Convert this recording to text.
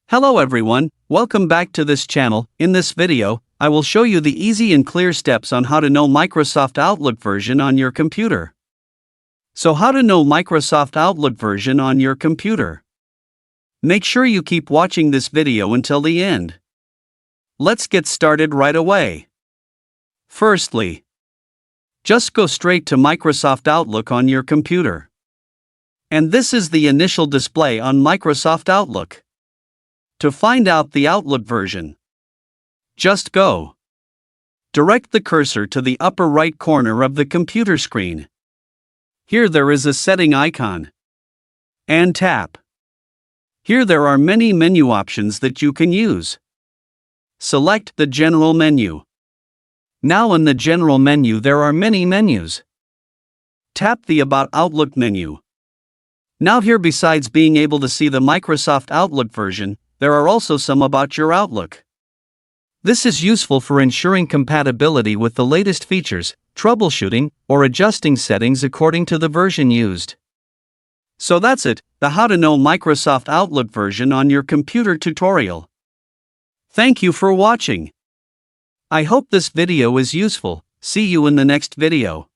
Hello everyone, welcome back to this channel. In this video, I will show you the easy and clear steps on how to know Microsoft Outlook version on your computer. So how to know Microsoft Outlook version on your computer? Make sure you keep watching this video until the end. Let's get started right away. Firstly, just go straight to Microsoft Outlook on your computer. And this is the initial display on Microsoft Outlook. To find out the Outlook version, just go. Direct the cursor to the upper right corner of the computer screen. Here there is a setting icon. And tap. Here there are many menu options that you can use. Select the General menu. Now in the General menu there are many menus. Tap the About Outlook menu. Now here, besides being able to see the Microsoft Outlook version, there are also some about your Outlook. This is useful for ensuring compatibility with the latest features, troubleshooting, or adjusting settings according to the version used. So that's it, the How to Know Microsoft Outlook version on your computer tutorial. Thank you for watching. I hope this video is useful. See you in the next video.